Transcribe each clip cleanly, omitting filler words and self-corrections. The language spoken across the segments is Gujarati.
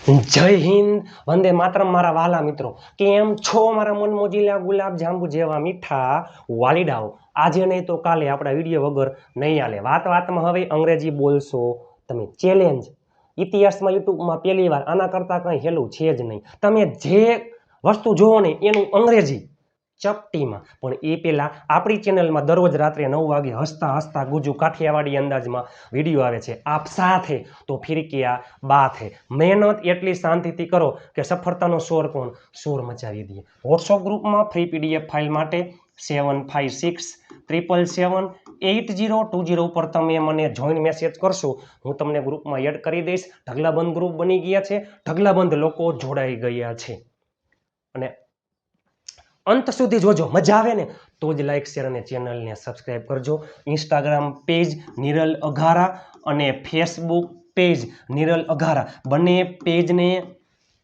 જય હિન્દ, વંદે માતરમ મારા વાલા મિત્રો. કેમ છો મારા મન મોજીલા ગુલાબ જાંબુ જેવા મીઠા વાલીડાઓ? આજે નહીં તો કાલે આપણા વિડીયો વગર નહીં હાલે. વાતમાં હવે અંગ્રેજી બોલશો તમે. ચેલેન્જ. ઇતિહાસમાં યુટ્યુબમાં પહેલી વાર આના કરતાં કંઈ હેલું છે જ નહીં. તમે જે વસ્તુ જોવો ને એનું અંગ્રેજી ચપટીમાં. પણ એ પહેલાં આપણી ચેનલમાં દરરોજ રાત્રે 9 વાગે હસતા હસતા ગુજુ કાઠિયાવાડી અંદાજમાં વિડીયો આવે છે. આપ સાથે તો ફિર ક્યા બાત હે. મહેનત એટલી શાંતિથી કરો કે સફળતાનો શોર પણ શોર મચાવી દઈએ. વોટ્સઅપ ગ્રુપમાં ફ્રી પીડીએફ ફાઇલ માટે 7567778020 ઉપર તમે મને જોઈન મેસેજ કરશો, હું તમને ગ્રુપમાં એડ કરી દઈશ. ઢગલાબંધ ગ્રુપ બની ગયા છે, ઢગલાબંધ લોકો જોડાઈ ગયા છે. અને અંત સુધી જોજો, મજા આવે ને તો જ લાઈક શેર અને ચેનલને સબસ્ક્રાઈબ કરજો. ઇન્સ્ટાગ્રામ પેજ નિરલ અઘારા અને ફેસબુક પેજ નિરલ અઘારા, બંને પેજને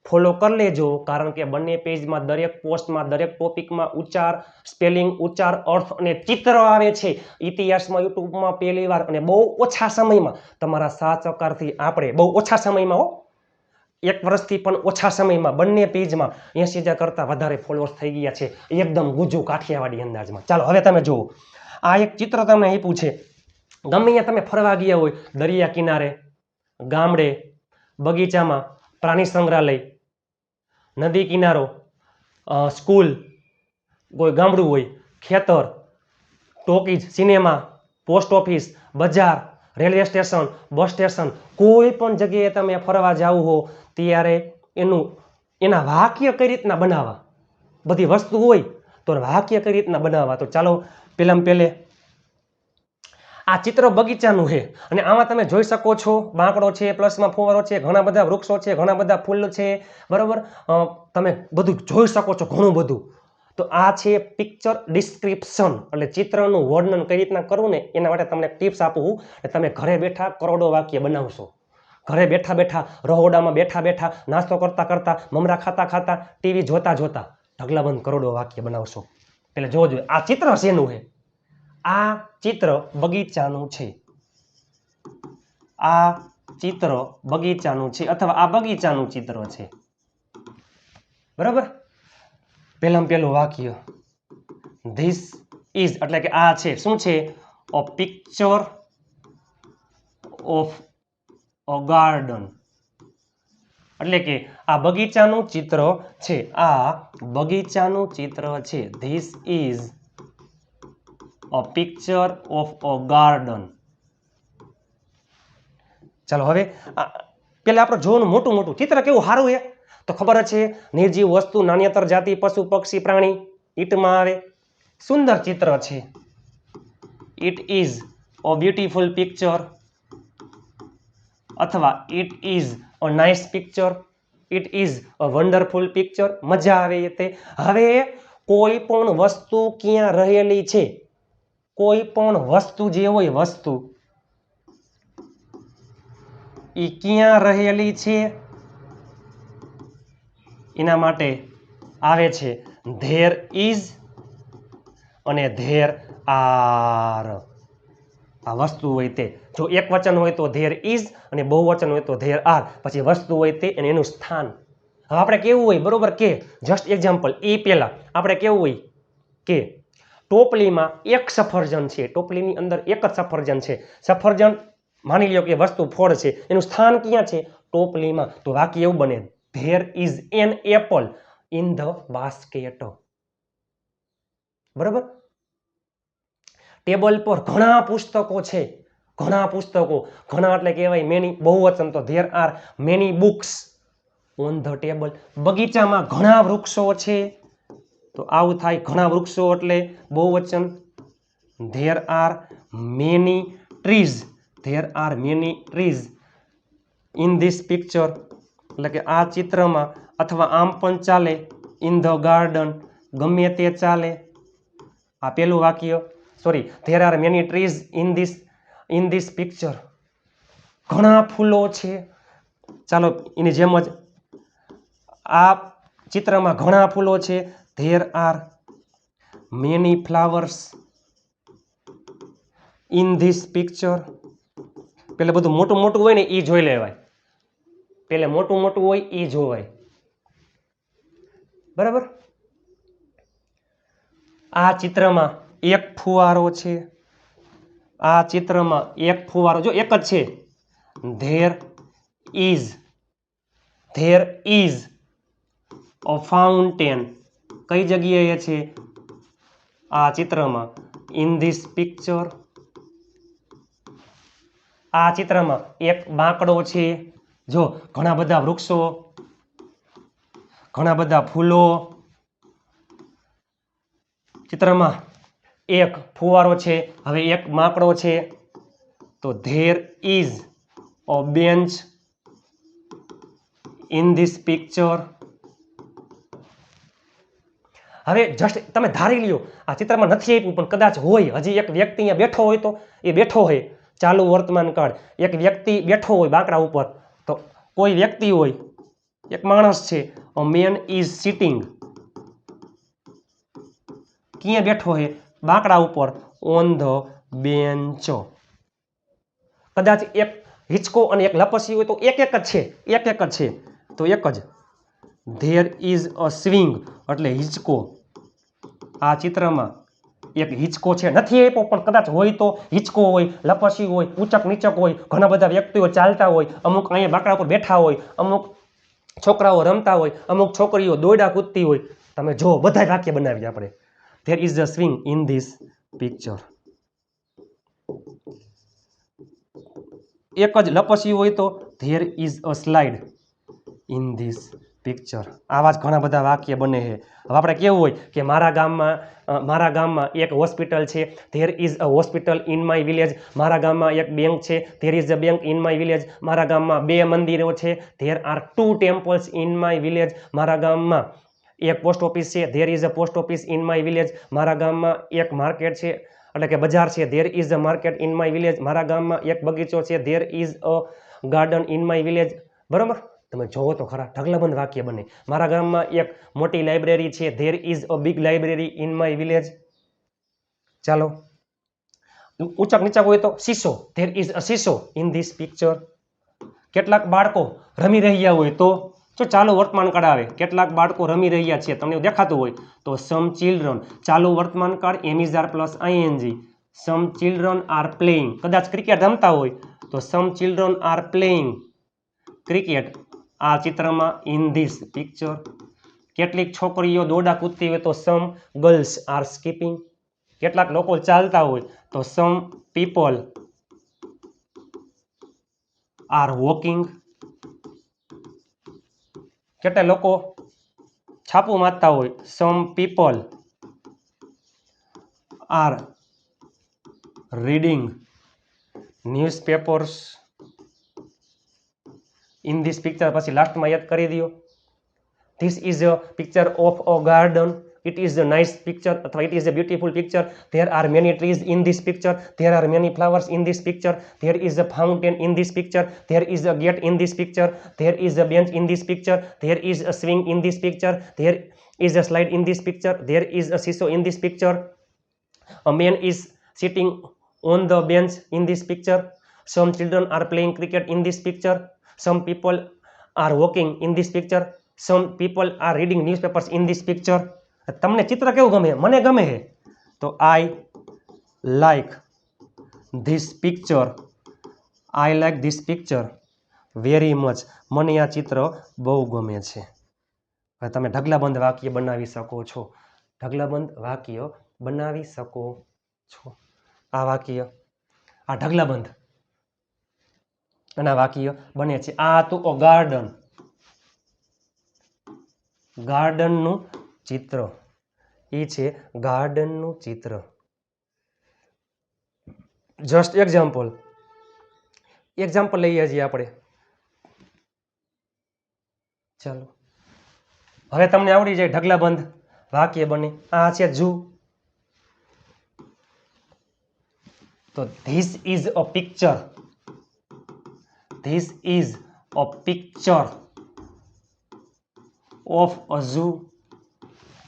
ફોલો કરી લેજો. કારણ કે બંને પેજમાં દરેક પોસ્ટમાં દરેક ટોપિકમાં ઉચ્ચાર, સ્પેલિંગ, ઉચ્ચાર, અર્થ અને ચિત્ર આવે છે. ઇતિહાસમાં યુટ્યુબમાં પહેલી વાર અને બહુ ઓછા સમયમાં તમારા સાથ સહકારથી આપણે બહુ ઓછા સમયમાં 1 વર્ષથી પણ ઓછા સમયમાં બંને પેજમાં 80,000 કરતાં વધારે ફોલોઅર્સ થઈ ગયા છે. એકદમ ગુજુ કાઠિયાવાડી અંદાજમાં. ચાલો હવે તમે જુઓ, આ એક ચિત્ર તમને આપ્યું છે. ગમે ત્યાં તમે ફરવા ગયા હોય, દરિયા કિનારે, ગામડે, બગીચામાં, પ્રાણી સંગ્રહાલય, નદી કિનારો, સ્કૂલ, કોઈ ગામડું હોય, ખેતર, ટોકીજ, સિનેમા, પોસ્ટ ઓફિસ, બજાર, રેલવે સ્ટેશન, બસ સ્ટેશન, કોઈ પણ જગ્યાએ તમે ફરવા જાવ હો ત્યારે એના વાક્ય કઈ રીતના બનાવવા, બધી વસ્તુ હોય તો વાક્ય કઈ રીતના બનાવવા. તો ચાલો પહેલે આ ચિત્ર બગીચાનું છે અને આમાં તમે જોઈ શકો છો બાંકડો છે, પ્લસમાં ફુવારો છે, ઘણા બધા વૃક્ષો છે, ઘણા બધા ફૂલ છે, બરાબર. તમે બધું જોઈ શકો છો, ઘણું બધું. તો આ છે પિક્ચર ડિસ્ક્રિપ્શન, એટલે ચિત્રનું વર્ણન કઈ રીતના કરવું ને એના માટે તમને ટિપ્સ આપું. તમે ઘરે બેઠા કરોડો વાક્ય બનાવશો. ઘરે બેઠા બેઠા, રહોડામાં બેઠા બેઠા, નાસ્તો કરતા કરતા, મમરા ખાતા ખાતા, ટીવી જોતા જોતા ઢગલાબંધ કરોડો વાક્ય બનાવશો. એટલે જોજો આ ચિત્ર શેનું છે. આ ચિત્ર બગીચાનું છે. આ ચિત્ર બગીચાનું છે અથવા આ બગીચાનું ચિત્ર છે, બરાબર. પહેલું વાક્ય, ધીસ ઇઝ, એટલે કે આ છે શું છે? અ પિક્ચર ઓફ અ ગાર્ડન, એટલે કે આ બગીચાનું ચિત્ર છે. આ બગીચાનું ચિત્ર છે. This is a picture of a garden. ચાલો હવે પેલા આપણે જોવાનું મોટું ચિત્ર કેવું સારું છે તો ખબર જ છે. નિર્જીવ વસ્તુ, નાન્યતર જાતિ, પશુ, પક્ષી, પ્રાણી ઈટમાં આવે. સુંદર ચિત્ર છે. It is a beautiful picture અથવા it is a nice picture, it is a wonderful picture. મજા આવે તે. હવે કોઈ પણ વસ્તુ ક્યાં રહેલી છે, કોઈ પણ વસ્તુ જે હોય, વસ્તુ એ ક્યાં રહેલી છે એના માટે આવે છે ધેર ઇઝ અને ધેર આર. આ વસ્તુ હોય તે, જો એક વચન હોય તો ધેર ઇઝ અને બહુવચન હોય તો ધેર આર. પછી વસ્તુ હોય તે અને એનું સ્થાન. હવે આપણે કેવું હોય, બરોબર, કે જસ્ટ એક્ઝામ્પલ, એ પહેલા આપણે કેવું હોય કે ટોપલીમાં એક સફરજન છે, ટોપલીની અંદર એક જ સફરજન છે. સફરજન માની લ્યો કે વસ્તુ ફળ છે, એનું સ્થાન ક્યાં છે? ટોપલીમાં. તો વાક્ય એવું બને, there is an apple in the basket, બરાબર. ટેબલ પર ઘણા પુસ્તકો છે, ઘણા પુસ્તકો, ઘણા એટલે કહેવાય મેની, બહુવચન તો there are many books on the table. બગીચામાં ઘણા વૃક્ષો છે, તો આવું થાય, ઘણા વૃક્ષો એટલે બહુવચન. There are many trees, there are many trees in this picture, એટલે કે આ ચિત્રમાં. અથવા આમ પણ ચાલે, ઇન ધ ગાર્ડન, ગમે તે ચાલે. આ પેલું વાક્ય, sorry, there are many trees in this picture. ઘણા ફૂલો છે. ચાલો એની જેમ જ આ ચિત્રમાં ઘણા ફૂલો છે. There are many flowers in this picture. પેલે બધું મોટું હોય ને એ જોઈ લેવાય. પેલે મોટું મોટું હોય એ જોવાય, બરાબર. આ ચિત્રમાં એક ફુવારો છે, આ ચિત્રમાં એક ફુવારો જો એક જ છે. ધેર ઇઝ અ ફાઉન્ટેન કઈ જગ્યાએ છે? આ ચિત્રમાં. In this picture. આ ચિત્રમાં એક બાંકડો છે, જો ઘણા બધા વૃક્ષો, ઘણા બધા ફૂલો. ચિત્રમાં એક ફુવારો છે, હવે એક બાંકડો છે, તો there is a bench in this picture. હવે જસ્ટ તમે ધારી લ્યો આ ચિત્રમાં નથી આપ્યું પણ કદાચ હોય, હજી એક વ્યક્તિ અહીંયા બેઠો હોય તો એ બેઠો હોય, ચાલુ વર્તમાન કાળ, એક વ્યક્તિ બેઠો હોય બાંકડા ઉપર, તો કોઈ વ્યક્તિ હોય, એક માણસ છે, અ મેન ઇઝ સિટિંગ. ક્યાં બેઠો છે? બાંકડા ઉપર, ઓન ધ બેન્ચ. કદાચ એક હિંચકો અને એક લપસી હોય તો એક જ છે, એક જ છે, તો એક જ. ધેર ઇઝ અ સ્વિંગ એટલે હિંચકો. આ ચિત્રમાં એક હિંચકો છે, નથી આપ્યો પણ કદાચ હોય તો હિંચકો હોય, લપસી હોય, ઊંચક નીચક હોય, ઘણા બધા વ્યક્તિઓ ચાલતા હોય, અમુક અહીંયા બાંકડા ઉપર બેઠા હોય, અમુક છોકરાઓ રમતા હોય, અમુક છોકરીઓ દોરડા કૂદતી હોય. તમે જો બધા વાક્ય બનાવીએ આપણે. There is a swing in this picture. એક જ લપસી હોય તો there is a slide in this picture. આવા જ ઘણા બધા વાક્ય બને છે. હવે આપણે કેવું હોય કે મારા ગામમાં એક હોસ્પિટલ છે, there is a hospital in my village. મારા ગામમાં એક બેંક છે, there is a bank in my village. મારા ગામમાં 2 મંદિરો છે, there R 2 temples in my village. મારા ગામમાં એક પોસ્ટ ઓફિસ છે, there is a post office in my village. મારા ગામમાં એક માર્કેટ છે એટલે કે બજાર છે, there is a market in my village. મારા ગામમાં એક બગીચો છે, there is a garden in my village. બરાબર, તમે જોવો તો ખરા ઢગલાબંધ વાક્ય બને. મારા ગામમાં એક મોટી લાઇબ્રેરી છે, there is a big library in my village. ચાલો, ઊંચક નીચક હોય તો seesaw, there is a seesaw in this picture. કેટલાક બાળકો રમી રહ્યા હોય તો જો ચાલુ વર્તમાન કાળ આવે, કેટલાક બાળકો રમી રહ્યા છે તમને દેખાતું હોય તો સમ ચિલ્ડ્રન. ચાલુ વર્તમાન કાળ am is are plus ING. Some children are playing. કદાચ ક્રિકેટ રમતા હોય તો some children are playing cricket. આ ચિત્રમાં ઇન ધીસ પિક્ચર. કેટલીક છોકરીઓ દોરડા કૂદતી હોય તો સમ ગર્લ્સ આર સ્કીપિંગ. કેટલાક લોકો ચાલતા હોય તો સમ પીપલ આર વોકિંગ. કેટલા લોકો છાપું મારતા હોય, some people are reading newspapers in this picture. પછી લાસ્ટમાં યાદ કરી દો. This is a picture of a garden. It is a nice picture અથવા it is a beautiful picture. There are many trees in this picture. There are many flowers in this picture. There is a fountain in this picture. There is a gate in this picture. There is a bench in this picture. There is a swing in this picture. There is a slide in this picture. There is a seesaw in this picture. A man is sitting on the bench in this picture. Some children are playing cricket in this picture. Some people are walking in this picture. Some people are reading newspapers in this picture. તમને ચિત્ર કેવું ગમે? મને ગમે છે તો I like this picture. I like this picture very much. મને આ ચિત્ર બહુ ગમે છે. હવે તમે ઢગલાબંધ વાક્ય બનાવી શકો છો. ઢગલાબંધ વાક્ય બનાવી શકો છો. આ વાક્ય, આ ઢગલાબંધ અને આ વાક્ય બને છે. આ હતું ગાર્ડન, ગાર્ડનનું ચિત્ર. એ છે ગાર્ડનનું ચિત્ર. જસ્ટ એક્ઝામ્પલ લઈએ છીએ આપણે. ચાલો, હવે તમને આવડી જાય ઢગલાબંધ વાક્ય બને. આ છે ઝૂ. તો this is a picture. This is a picture of a zoo.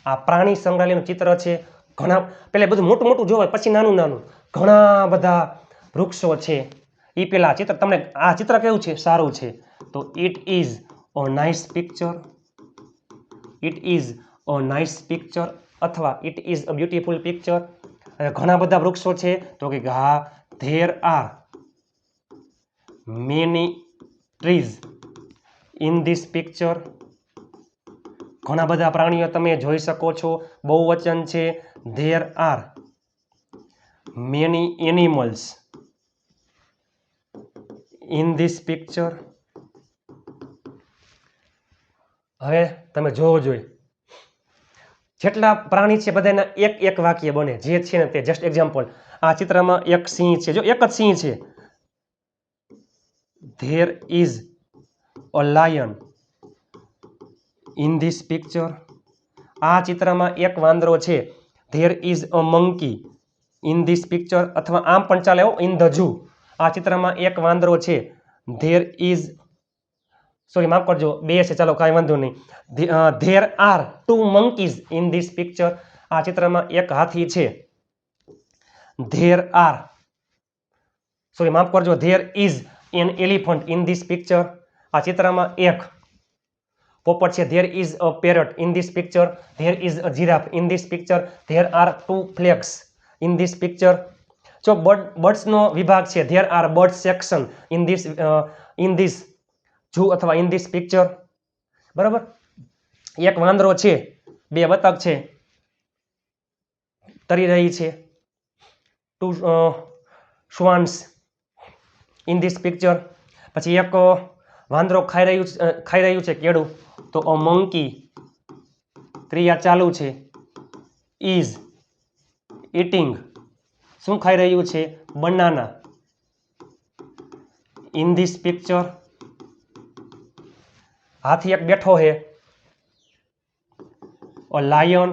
આ પ્રાણી સંગ્રહાલયનું ચિત્ર છે. ઘણા પહેલા બધું મોટું મોટું જોવાય પછી નાનું નાનું. ઘણા બધા વૃક્ષો છે, એ પહેલા ચિત્ર તમને આ ચિત્ર કેવું છે? સારું છે. તો it is a nice picture, it is a nice picture અથવા it is a beautiful picture. ઘણા બધા વૃક્ષો છે તો કે હા, there are many trees in this picture. ઘણા બધા પ્રાણીઓ તમે જોઈ શકો છો. બહુવચન છે. There are many animals in this picture. હવે તમે જોવો જોઈએ જેટલા પ્રાણી છે બધાના એક એક વાક્ય બને જે છે ને તે. જસ્ટ એક્ઝામ્પલ, આ ચિત્રમાં એક સિંહ છે, જો એક જ સિંહ છે. There is a lion in this picture. આ ચિત્રમાં એક વાંદરો છે. There is a monkey in this picture. અથવા આમ પણ ચાલે, ઇન ધ ઝૂ. આ ચિત્રમાં એક વાંદરો છે. ધેર ઇઝ, સોરી માફ કરજો, બે છે, ચાલો કાંઈ વાંધો નહીં. There are 2 monkeys in this picture. આ ચિત્રમાં એક હાથી છે. ધેર આર, સોરી માફ કરજો, there is an elephant in this picture. આ ચિત્રમાં એક પોપટ છે. There is a parrot in this picture. There is a giraffe in this picture. There R 2 flags in this picture. જો બર્ડ્સનો વિભાગ છે. There R bird section in this zoo અથવા ઇન ધીસ પિક્ચર. બરાબર. એક વાંદરો છે, બે બતક છે, તરી રહી છે. 2 swans ઇન ધીસ પિક્ચર. પછી એક વાંદરો ખાઈ રહ્યું છે કેળું, તો અ મંકી, ક્રિયા ચાલુ છે, ઇઝ ઇટિંગ, શું ખાઈ રહ્યું છે? Banana in this picture. હાથી એક બેઠો છે. A lion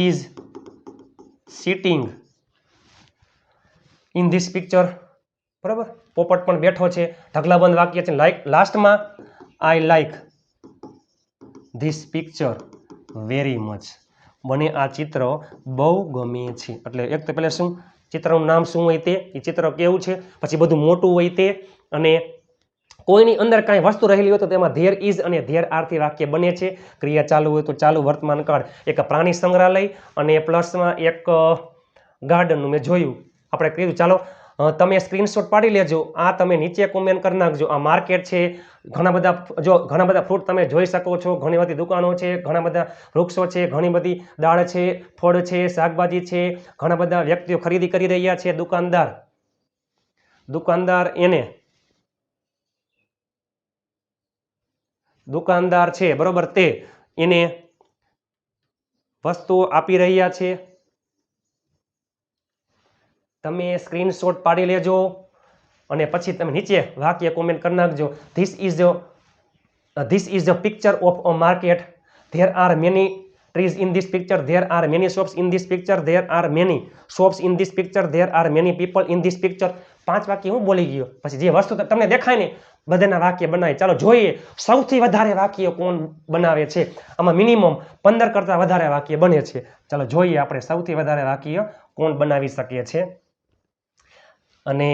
is sitting in this picture. બરાબર. પોપટ પણ બેઠો છે. ઢગલાબંધ વાક્ય છે. લાસ્ટમાં I like this picture very much. મને આ ચિત્ર બહુ ગમે છે. એટલે એક તો પહેલાં શું, ચિત્રનું નામ શું હોય તે, એ ચિત્ર કેવું છે, પછી બધું મોટું હોય તે, અને કોઈની અંદર કાંઈ વસ્તુ રહેલી હોય તો તેમાં ધેર ઇઝ અને ધેર આરથી વાક્ય બને છે. ક્રિયા ચાલુ હોય તો ચાલુ વર્તમાન કાળ. એક પ્રાણી સંગ્રહાલય અને પ્લસમાં એક ગાર્ડનનું મેં જોયું, આપણે કીધું ચાલો તમે સ્ક્રીનશોટ પાડી લેજો. આ તમે નીચે કોમેન્ટ કરી નાખજો. આ માર્કેટ છે, ઘણા બધા ફ્રૂટ તમે જોઈ શકો છો. ઘણી બધી દુકાનો છે, ઘણા બધા વૃક્ષો છે, ઘણી બધી દાળ છે, ફળ છે, શાકભાજી છે. ઘણા બધા વ્યક્તિઓ ખરીદી કરી રહ્યા છે. દુકાનદાર છે, બરોબર, તે એને વસ્તુઓ આપી રહ્યા છે. તમે સ્ક્રીનશોટ પાડી લેજો અને પછી તમે નીચે વાક્ય કોમેન્ટ કરી નાખજો. This is a picture of a market. There are many trees in this picture. There are many shops in this picture. There are many shops in this picture. There are many people in this picture. 5 વાક્ય હું બોલી ગયો. પછી જે વસ્તુ તમને દેખાય ને બધાના વાક્ય બનાવી. ચાલો જોઈએ સૌથી વધારે વાક્ય કોણ બનાવે છે. આમાં મિનિમમ 15 કરતાં વધારે વાક્ય બને છે. ચાલો જોઈએ આપણે સૌથી વધારે વાક્ય કોણ બનાવી શકે છે. અને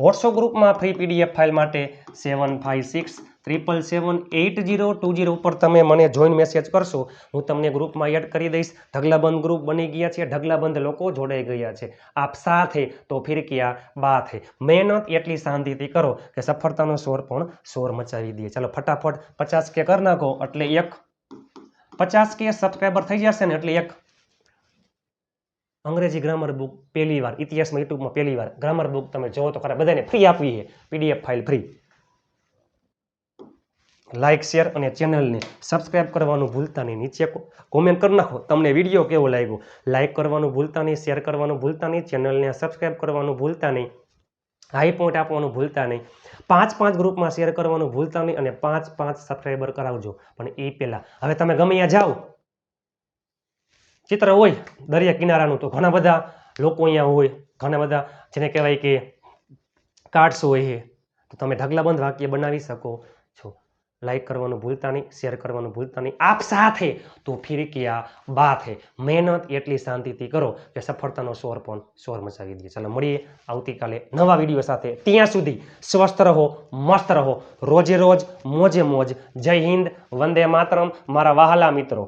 વોટ્સઅપ ગ્રુપમાં ફ્રી PDF ફાઇલ માટે 7567778020 ઉપર તમે મને જોઈન મેસેજ કરશો, હું તમને ગ્રુપમાં એડ કરી દઈશ. ઢગલાબંધ ગ્રુપ બની ગયા છે. ઢગલાબંધ લોકો જોડાઈ ગયા છે. આપ સાથ હે તો ફિર ક્યા બાત હે. મહેનત એટલી શાંતિથી કરો કે સફળતાનો શોર પણ શોર મચાવી દે. ચાલો ફટાફટ 50K કરી નાખો એટલે 50K સબસ્ક્રાઈબર થઈ જશે ને એટલે એક અંગ્રેજી ગ્રામર બુક પહેલી વાર ઇતિહાસમાં યુટ્યુબમાં પહેલી વાર ગ્રામર બુક તમે જોવો તો ખરા, બધાને ફ્રી આપવી છે. PDF file free. Like, share અને ચેનલને સબસ્ક્રાઇબ કરવાનું ભૂલતા નહીં. નીચે કોમેન્ટ કરી નાખો તમને વિડીયો કેવો લાગ્યો. લાઇક કરવાનું ભૂલતા નહીં, શેર કરવાનું ભૂલતા નહીં, ચેનલને સબસ્ક્રાઇબ કરવાનું ભૂલતા નહીં, હાઈ પોઈન્ટ આપવાનું ભૂલતા નહીં, 5 ગ્રુપમાં શેર કરવાનું ભૂલતા નહીં અને 5 સબસ્ક્રાઈબર કરાવજો. પણ એ પહેલાં હવે તમે ગમે ત્યાં જાઓ, ચિત્ર હોય દરિયા કિનારાનું તો ઘણા બધા લોકો અહીંયા હોય, ઘણા બધા જેને કહેવાય કે કાર્ડ્સ હોય છે, તો તમે ઢગલાબંધ વાક્ય બનાવી શકો છો. लाइक करवानुं भूलता नहीं, शेर करवानुं भूलता नहीं। आप साथ है तो फिर क्या बात है। मेहनत एटली शांतिथी करो कि सफलतानो शोर पण शोर मचावी दे। चलो मळीए आवतीकाले नवा विडियो साथे। त्यां सुधी स्वस्थ रहो, मस्त रहो, रोजे रोज मोजे मोज। जय हिंद, वंदे मातरम मारा वहाला मित्रों।